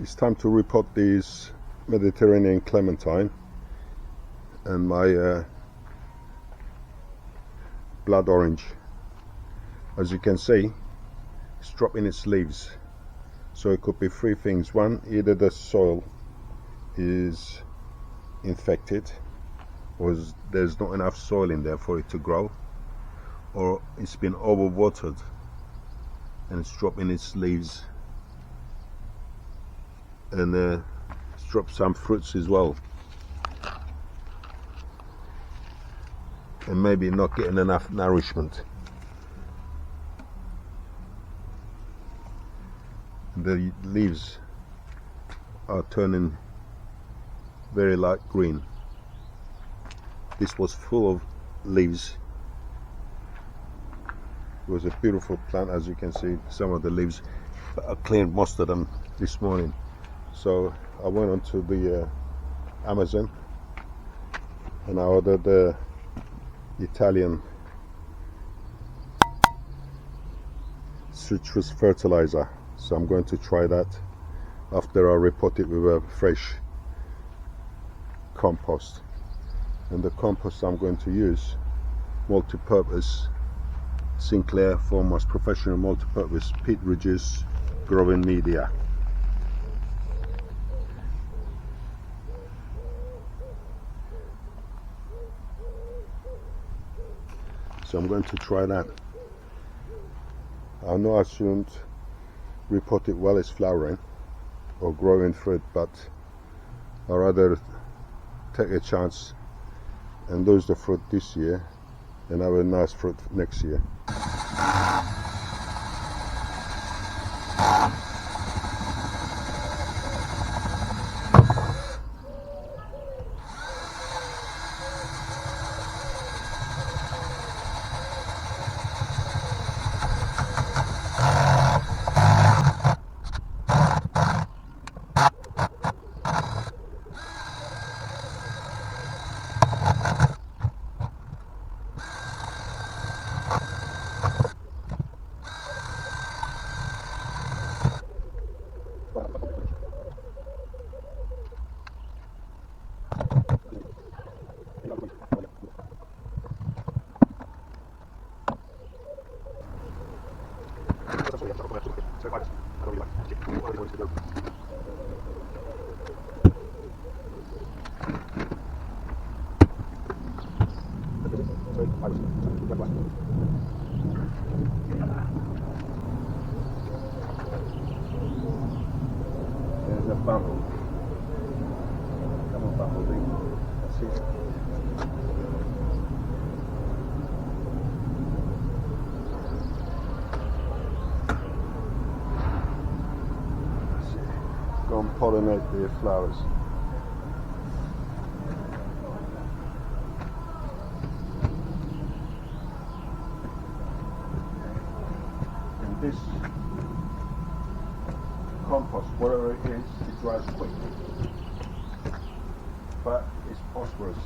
It's time to repot these Mediterranean clementine, and my blood orange, as you can see, it's dropping its leaves. So it could be three things. One, either the soil is infected, or there's not enough soil in there for it to grow, or it's been overwatered and it's dropping its leaves, and it's dropped some fruits as well, and maybe not getting enough nourishment. The leaves are turning very light green. This was full of leaves. It was a beautiful plant, as you can see. Some of the leaves, I cleaned most of them this morning. So I went onto the Amazon and I ordered the Italian citrus fertilizer. So I'm going to try that after I repot it with a fresh compost. And the compost I'm going to use, multi-purpose Sinclair Formas Professional Multi-Purpose Peat Reduced Growing Media. So I'm going to try that. I know I shouldn't repot it while it's flowering or growing fruit, but I'd rather take a chance and lose the fruit this year and have a nice fruit next year. There's a bumble. Come on, bumblebee. That's it. Go and pollinate the flowers. And this compost, whatever it is, it dries quickly, but it's phosphorus.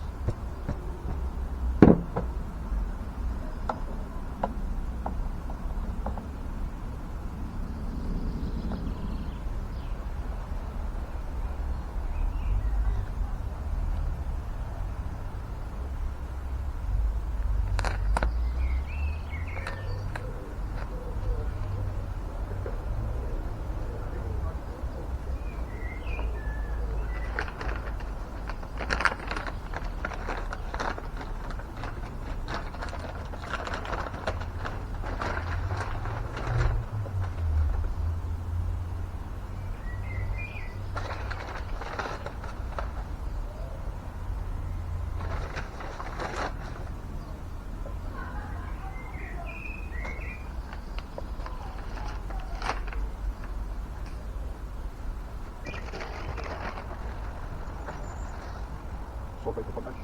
Solvate the potash.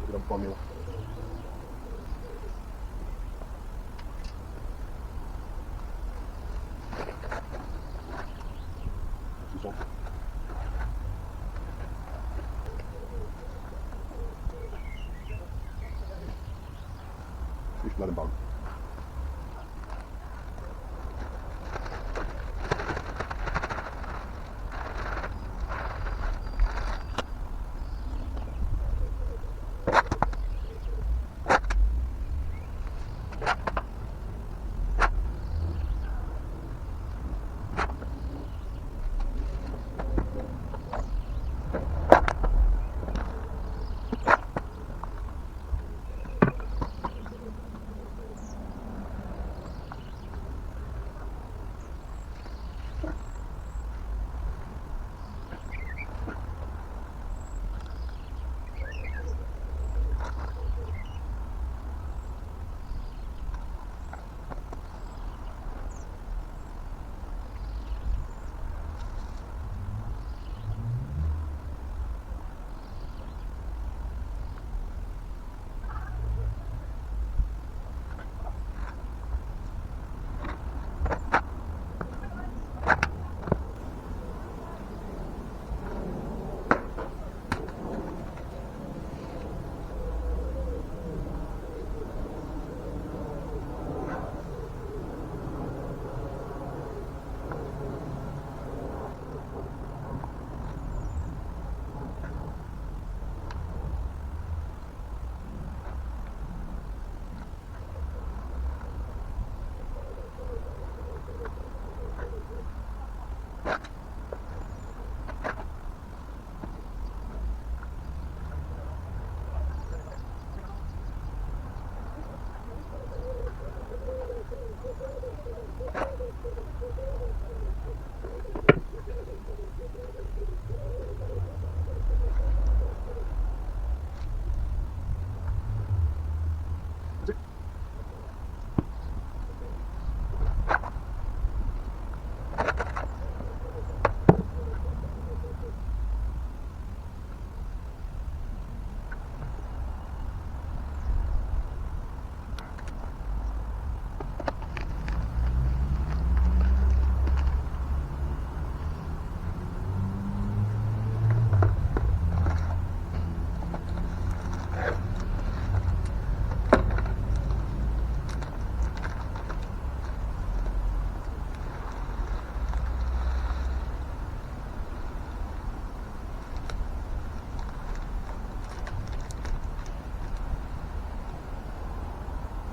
A bit of formula. Some salt. Fish blood and bone.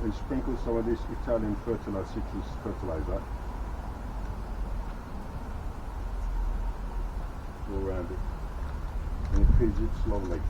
and sprinkle some of this Italian fertilizer, citrus fertilizer, all around it, and it feeds it slowly.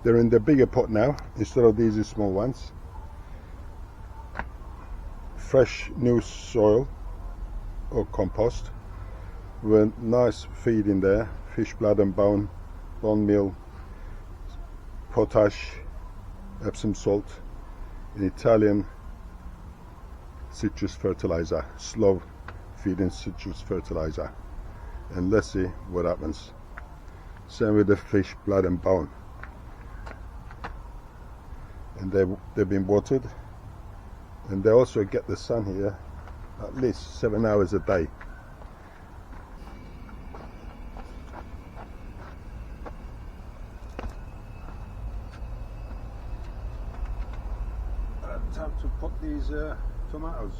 They're in the bigger pot now instead of these small ones. Fresh new soil or compost with nice feed in there, fish blood and bone meal, potash, Epsom salt, and Italian citrus fertilizer, slow feeding citrus fertilizer, and let's see what happens. Same with the fish blood and bone, and they've been watered, and they also get the sun here at least 7 hours a day. Time to put these tomatoes.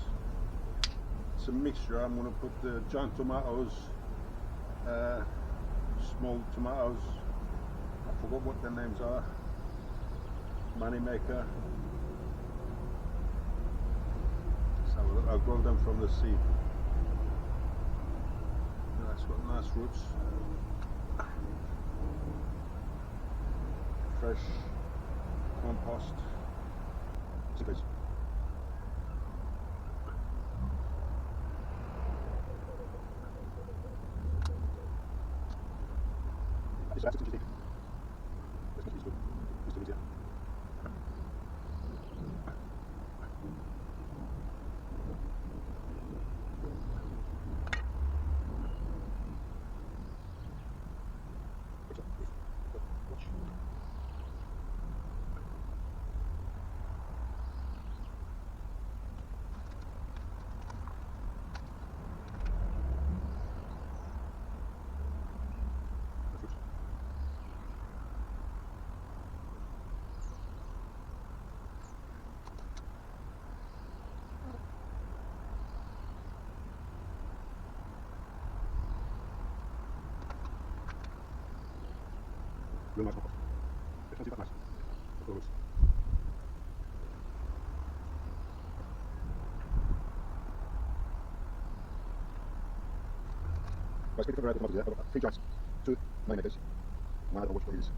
It's a mixture. I'm going to put the giant tomatoes, small tomatoes, I forgot what their names are, moneymaker. So I'll grow them from the seed. That's got nice roots, fresh compost. Please. Real nice compost. That's nice. Overwatch. Right, speaking of tomatoes, yeah, I've got 3 giants, 2 9 acres, and I don't know which one it is.